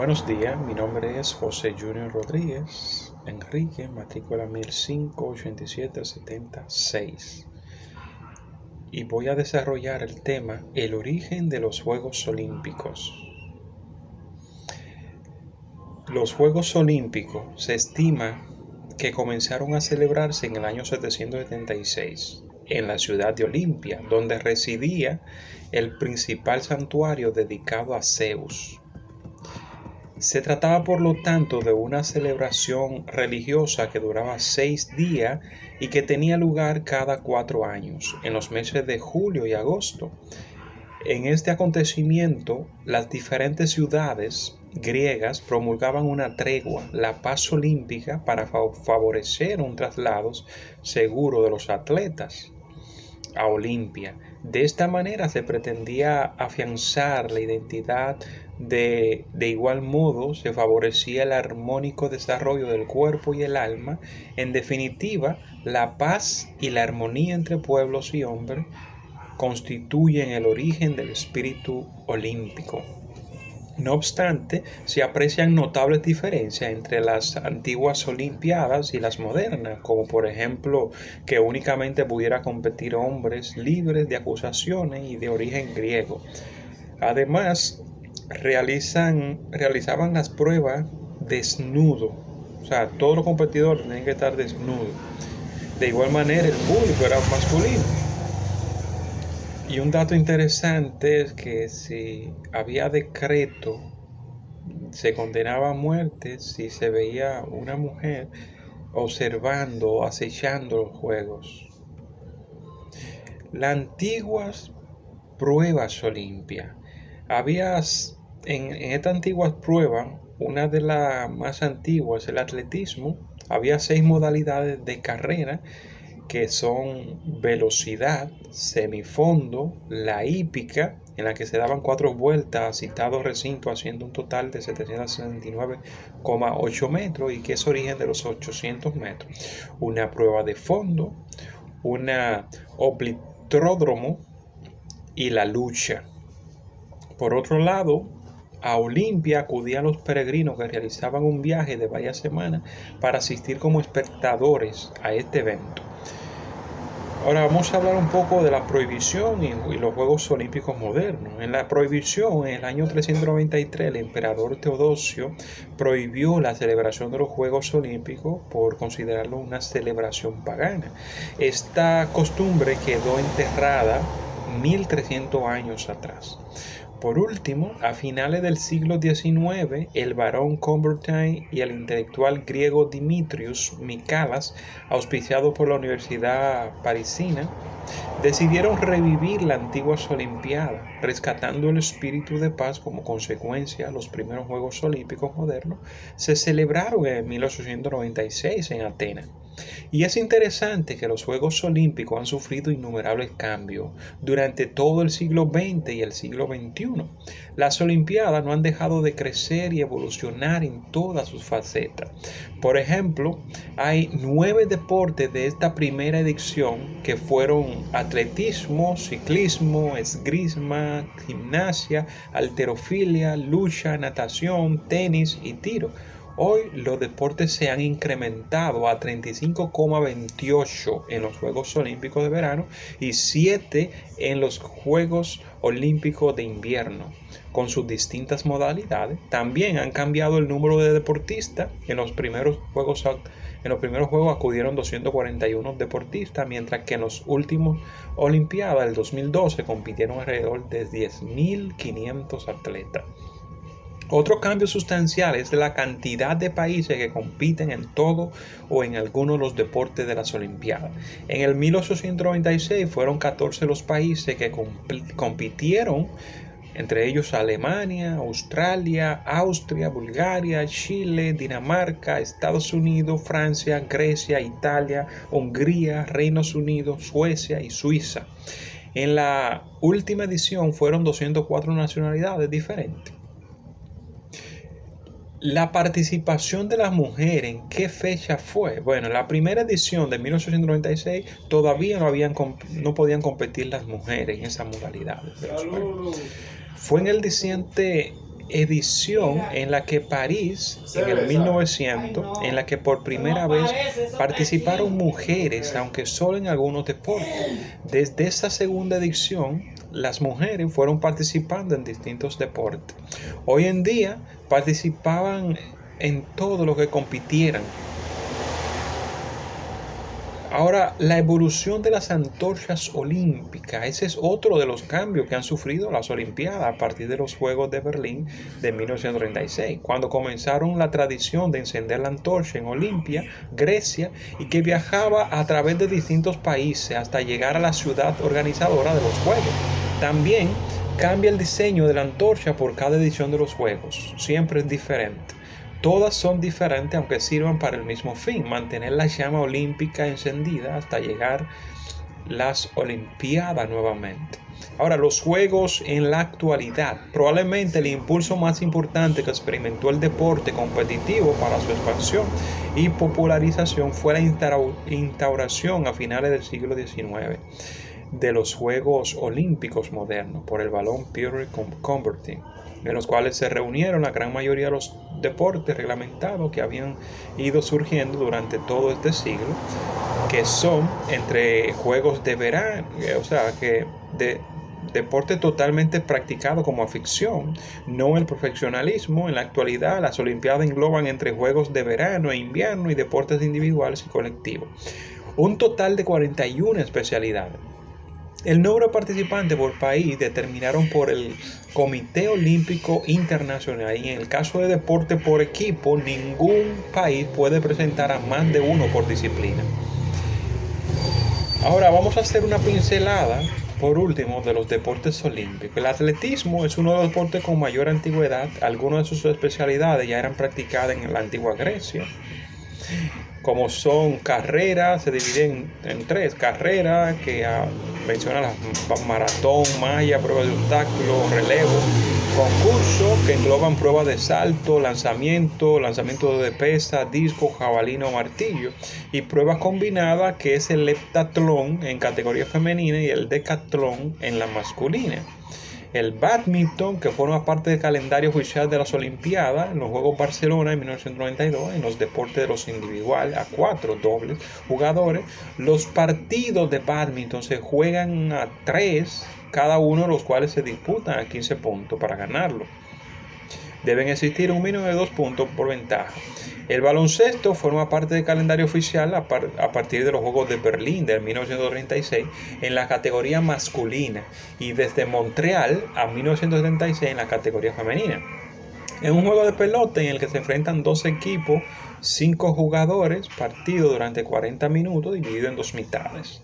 Buenos días, mi nombre es José Junior Rodríguez Enrique, matrícula 1005-8776, y voy a desarrollar el tema el origen de los Juegos Olímpicos. Los Juegos Olímpicos se estima que comenzaron a celebrarse en el año 776 en la ciudad de Olimpia, donde residía el principal santuario dedicado a Zeus. Se trataba por lo tanto de una celebración religiosa que duraba 6 días y que tenía lugar cada 4 años, en los meses de julio y agosto. En este acontecimiento, las diferentes ciudades griegas promulgaban una tregua, la paz olímpica, para favorecer un traslado seguro de los atletas a Olimpia. De esta manera se pretendía afianzar la identidad de igual modo se favorecía el armónico desarrollo del cuerpo y el alma, en definitiva, la paz y la armonía entre pueblos y hombres constituyen el origen del espíritu olímpico. No obstante, se aprecian notables diferencias entre las antiguas Olimpiadas y las modernas, como por ejemplo que únicamente pudiera competir hombres libres de acusaciones y de origen griego. Además, realizaban las pruebas desnudo, o sea, todos los competidores tenían que estar desnudos. De igual manera, el público era masculino. Y un dato interesante es que si había decreto, se condenaba a muerte si se veía una mujer observando o acechando los juegos. Las antiguas pruebas olimpias. Había en estas antiguas pruebas, una de las más antiguas, el atletismo. Había 6 modalidades de carrera que son velocidad, semifondo, la hípica, en la que se daban 4 vueltas a citado recinto haciendo un total de 769,8 metros y que es origen de los 800 metros. Una prueba de fondo, una oblitródromo y la lucha. Por otro lado, a Olimpia acudían los peregrinos que realizaban un viaje de varias semanas para asistir como espectadores a este evento. Ahora vamos a hablar un poco de la prohibición y los Juegos Olímpicos modernos. En la prohibición, en el año 393, el emperador Teodosio prohibió la celebración de los Juegos Olímpicos por considerarlo una celebración pagana. Esta costumbre quedó enterrada 1300 años atrás. Por último, a finales del siglo XIX, el barón Coubertin y el intelectual griego Dimitrios Mikalas, auspiciados por la Universidad Parisina, decidieron revivir las antiguas Olimpiadas, rescatando el espíritu de paz. Como consecuencia. Los primeros Juegos Olímpicos modernos se celebraron en 1896 en Atenas. Y es interesante que los Juegos Olímpicos han sufrido innumerables cambios durante todo el siglo XX y el siglo XXI. Las Olimpiadas no han dejado de crecer y evolucionar en todas sus facetas. Por ejemplo, hay 9 deportes de esta primera edición que fueron atletismo, ciclismo, esgrima, gimnasia, halterofilia, lucha, natación, tenis y tiro. Hoy los deportes se han incrementado a 35,28 en los Juegos Olímpicos de verano y 7 en los Juegos Olímpicos de invierno, con sus distintas modalidades. También han cambiado el número de deportistas. En los primeros Juegos acudieron 241 deportistas, mientras que en los últimos Olimpiadas del 2012 compitieron alrededor de 10.500 atletas. Otro cambio sustancial es la cantidad de países que compiten en todo o en alguno de los deportes de las Olimpiadas. En el 1896 fueron 14 los países que compitieron, entre ellos Alemania, Australia, Austria, Bulgaria, Chile, Dinamarca, Estados Unidos, Francia, Grecia, Italia, Hungría, Reino Unido, Suecia y Suiza. En la última edición fueron 204 nacionalidades diferentes. La participación de las mujeres, ¿en qué fecha fue? Bueno, en la primera edición de 1896 todavía no podían competir las mujeres en esa modalidad. Fue en el edición en la que París, en el 1900, en la que por primera vez participaron mujeres, aunque solo en algunos deportes. Desde esa segunda edición, las mujeres fueron participando en distintos deportes. Hoy en día participaban en todo lo que compitieran. Ahora, la evolución de las antorchas olímpicas, ese es otro de los cambios que han sufrido las Olimpiadas a partir de los Juegos de Berlín de 1936, cuando comenzaron la tradición de encender la antorcha en Olimpia, Grecia, y que viajaba a través de distintos países hasta llegar a la ciudad organizadora de los Juegos. También cambia el diseño de la antorcha por cada edición de los Juegos, siempre es diferente. Todas son diferentes aunque sirvan para el mismo fin, mantener la llama olímpica encendida hasta llegar las Olimpiadas nuevamente. Ahora, los Juegos en la actualidad. Probablemente el impulso más importante que experimentó el deporte competitivo para su expansión y popularización fue la instauración a finales del siglo XIX de los Juegos Olímpicos modernos por el balón Pierre Coubertin, en los cuales se reunieron la gran mayoría de los deportes reglamentados que habían ido surgiendo durante todo este siglo, que son entre juegos de verano, o sea, que de deporte totalmente practicado como afición, no el profesionalismo. En la actualidad, las Olimpiadas engloban entre juegos de verano e invierno y deportes individuales y colectivos. Un total de 41 especialidades. El número de participantes por país determinaron por el Comité Olímpico Internacional, y en el caso de deporte por equipo, ningún país puede presentar a más de uno por disciplina. Ahora vamos a hacer una pincelada, por último, de los deportes olímpicos. El atletismo es uno de los deportes con mayor antigüedad. Algunas de sus especialidades ya eran practicadas en la antigua Grecia, como son carreras, se dividen en tres: carreras, que menciona la maratón, malla, pruebas de obstáculos, relevo; concursos, que engloban pruebas de salto, lanzamiento de pesa, disco, jabalina o martillo; y pruebas combinadas, que es el heptatlón en categoría femenina y el decatlón en la masculina. El bádminton, que forma parte del calendario oficial de las Olimpiadas en los Juegos Barcelona en 1992, en los deportes de los individual a 4 dobles jugadores. Los partidos de bádminton se juegan a 3, cada uno de los cuales se disputan a 15 puntos para ganarlo. Deben existir un mínimo de 2 puntos por ventaja. El baloncesto forma parte del calendario oficial a partir de los Juegos de Berlín de 1936 en la categoría masculina, y desde Montreal a 1976 en la categoría femenina. Es un juego de pelota en el que se enfrentan dos equipos, 5 jugadores, partido durante 40 minutos, dividido en 2 mitades.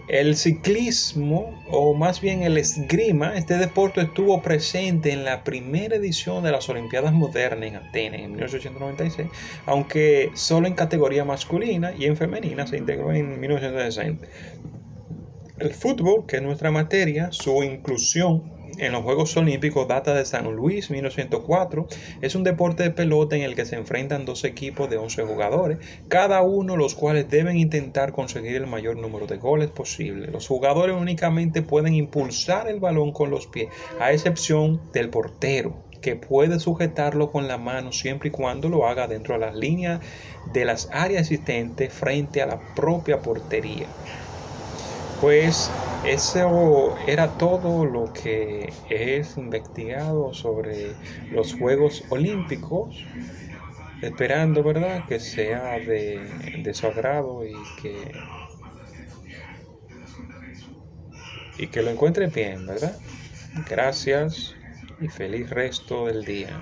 El ciclismo, o más bien el esgrima, este deporte estuvo presente en la primera edición de las Olimpiadas Modernas en Atenas en 1896, aunque solo en categoría masculina, y en femenina se integró en 1960. El fútbol, que es nuestra materia, su inclusión en los Juegos Olímpicos data de San Luis 1904. Es un deporte de pelota en el que se enfrentan dos equipos de 11 jugadores, cada uno de los cuales deben intentar conseguir el mayor número de goles posible. Los jugadores únicamente pueden impulsar el balón con los pies, a excepción del portero, que puede sujetarlo con la mano siempre y cuando lo haga dentro de las líneas de las áreas existentes frente a la propia portería. Pues eso era todo lo que es investigado sobre los Juegos Olímpicos, esperando, ¿verdad?, que sea de su agrado y que lo encuentre bien, ¿verdad? Gracias y feliz resto del día.